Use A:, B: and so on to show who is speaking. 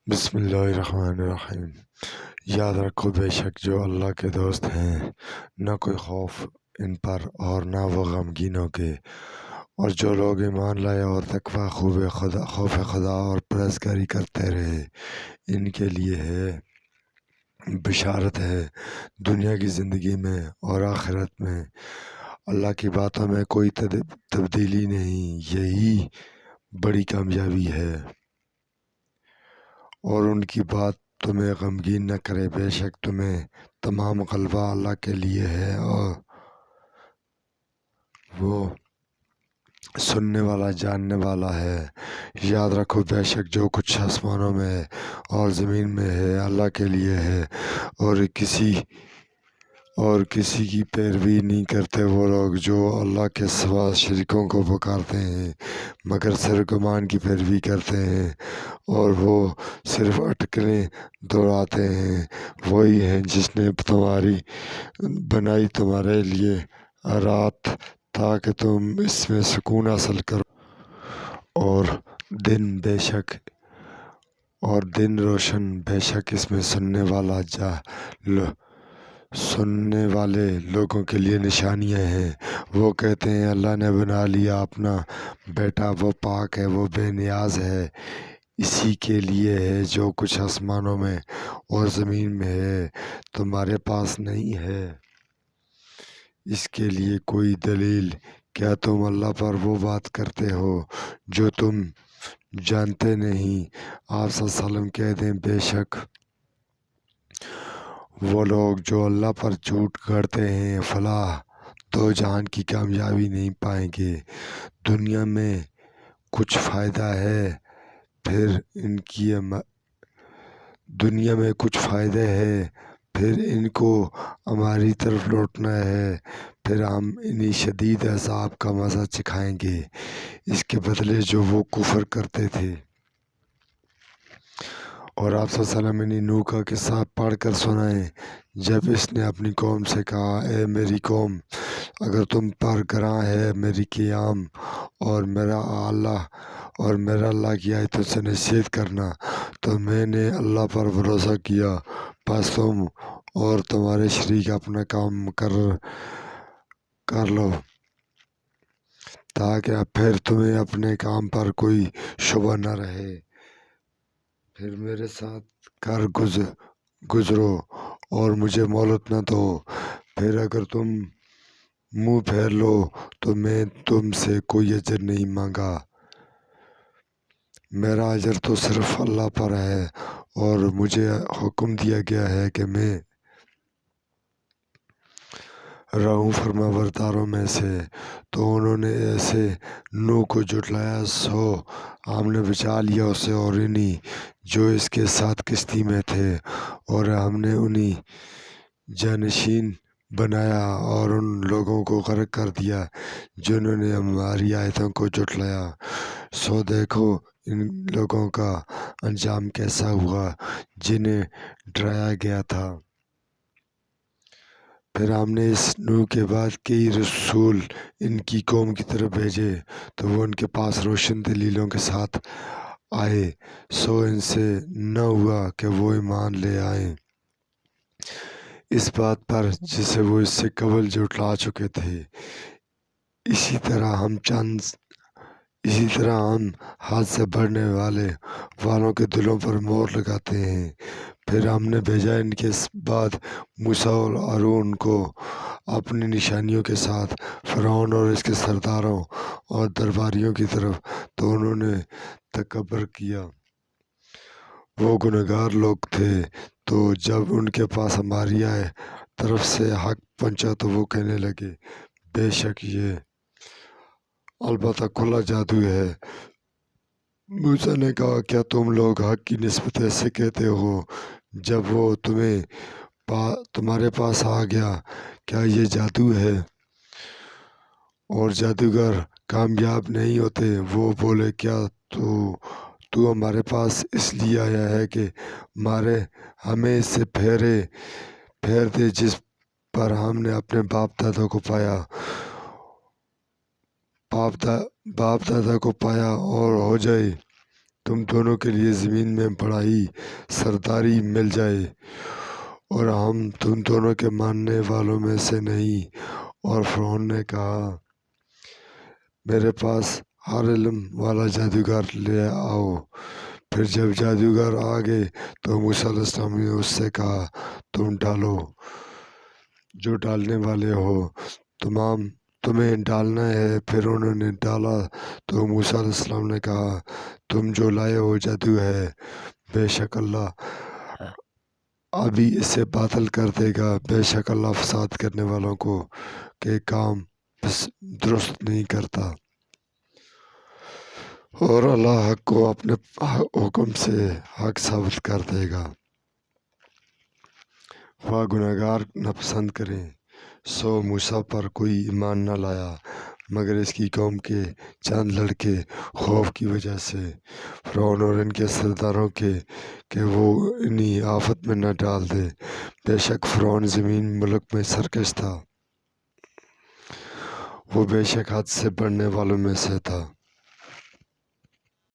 A: بسم اللہ الرحمن الرحیم۔ یاد رکھو بے شک جو اللہ کے دوست ہیں نہ کوئی خوف ان پر اور نہ وہ غمگینوں کے، اور جو لوگ ایمان لائے اور تقوی خوف خدا اور پرہیزگاری کرتے رہے ان کے لیے ہے بشارت ہے دنیا کی زندگی میں اور آخرت میں۔ اللہ کی باتوں میں کوئی تبدیلی نہیں، یہی بڑی کامیابی ہے۔ اور ان کی بات تمہیں غمگین نہ کرے، بے شک تمہیں تمام غلبہ اللہ کے لیے ہے، اور وہ سننے والا جاننے والا ہے۔ یاد رکھو بے شک جو کچھ آسمانوں میں اور زمین میں ہے اللہ کے لیے ہے، اور کسی کی پیروی نہیں کرتے وہ لوگ جو اللہ کے سوا شریکوں کو پکارتے ہیں، مگر صرف گمان کی پیروی کرتے ہیں، اور وہ صرف اٹکلیں دوڑاتے ہیں۔ وہی ہے جس نے تمہاری بنائی تمہارے لیے رات تاکہ تم اس میں سکون حاصل کرو، اور دن روشن، بے شک اس میں سننے والے لوگوں کے لیے نشانیاں ہیں۔ وہ کہتے ہیں اللہ نے بنا لیا اپنا بیٹا، وہ پاک ہے، وہ بے نیاز ہے، اسی کے لیے ہے جو کچھ آسمانوں میں اور زمین میں ہے، تمہارے پاس نہیں ہے اس کے لیے کوئی دلیل۔ کیا تم اللہ پر وہ بات کرتے ہو جو تم جانتے نہیں؟ آپ صلی اللہ علیہ وسلم کہہ دیں بے شک وہ لوگ جو اللہ پر جھوٹ گھڑتے ہیں فلاح دو جہان کی کامیابی نہیں پائیں گے۔ دنیا میں کچھ فائدہ ہے، پھر ان کو ہماری طرف لوٹنا ہے، پھر ہم انہیں شدید عذاب کا مزہ چکھائیں گے اس کے بدلے جو وہ کفر کرتے تھے۔ اور آپ صلی اللہ علیہ وسلم نے نوح کا قصہ پڑھ کر سنائیں جب اس نے اپنی قوم سے کہا اے میری قوم، اگر تم پر گراں ہے میری قیام اور میرا اللہ کی آیتوں سے نصیحت کرنا، تو میں نے اللہ پر بھروسہ کیا، پس تم اور تمہارے شریک اپنا کام کر لو تاکہ پھر تمہیں اپنے کام پر کوئی شبہ نہ رہے، پھر میرے ساتھ کر گزرو اور مجھے مہلت نہ دو، پھر اگر تم منہ پھیر لو تو میں تم سے کوئی اجر نہیں مانگا، میرا اجر تو صرف اللہ پر ہے، اور مجھے حکم دیا گیا ہے کہ میں رہوں فرما برداروں میں سے۔ تو انہوں نے ایسے نوح کو جھٹلایا، سو ہم نے بچا لیا اسے اور انہیں جو اس کے ساتھ کشتی میں تھے، اور ہم نے انہیں جانشین بنایا اور ان لوگوں کو غرق کر دیا جنہوں نے ہماری آیتوں کو جھٹلایا۔ سو دیکھو ان لوگوں کا انجام کیسا ہوا جنہیں ڈرایا گیا تھا۔ پھر ہم نے اس نوح کے بعد کئی رسول ان کی قوم کی طرف بھیجے، تو وہ ان کے پاس روشن دلیلوں کے ساتھ آئے، سو ان سے نہ ہوا کہ وہ ایمان لے آئیں اس بات پر جسے وہ اس سے قبل جھٹلا چکے تھے۔ اسی طرح ہم حد سے بڑھنے والوں کے دلوں پر مہر لگاتے ہیں۔ پھر ہم نے بھیجا ان کے بعد موسیٰ اور ہارون کو اپنی نشانیوں کے ساتھ فرعون اور اس کے سرداروں اور درباریوں کی طرف، تو انہوں نے تکبر کیا، وہ گنہگار لوگ تھے۔ تو جب ان کے پاس ہماری طرف سے حق پہنچا تو وہ کہنے لگے بے شک یہ البتہ کھلا جادو ہے۔ موسیٰ نے کہا کیا تم لوگ حق کی نسبت ایسے کہتے ہو جب وہ تمہارے پاس آ گیا؟ کیا یہ جادو ہے؟ اور جادوگر کامیاب نہیں ہوتے۔ وہ بولے کیا تو ہمارے پاس اس لیے آیا ہے کہ ہمیں اس سے پھیر دے جس پر ہم نے اپنے باپ دادا کو پایا اور ہو جائے تم دونوں کے لیے زمین میں بڑائی سرداری مل جائے اور ہم تم دونوں کے ماننے والوں میں سے نہیں۔ اور فرعون نے کہا میرے پاس ہر علم والا جادوگر لے آؤ۔ پھر جب جادوگر آ گئے تو موسیٰ علیہ السلام نے اس سے کہا تم ڈالو جو ڈالنے والے ہو، تمہیں ڈالنا ہے۔ پھر انہوں نے ڈالا تو موسیٰ علیہ السلام نے کہا تم جو لائے ہو جادو ہے، بے شک اللہ ابھی اسے باطل کر دے گا۔ بے شک اللہ فساد کرنے والوں کو کے کام درست نہیں کرتا، اور اللہ حق کو اپنے حکم سے حق ثابت کر دے گا۔ وہ گناہگار ناپسند کریں۔ سو موسیٰ پر کوئی ایمان نہ لایا مگر اس کی قوم کے چند لڑکے، خوف کی وجہ سے فرعون اور ان کے سرداروں کے کہ وہ انہیں آفت میں نہ ڈال دے۔ بے شک فرعون زمین ملک میں سرکش تھا، وہ بے شک حد سے بڑھنے والوں میں سے تھا۔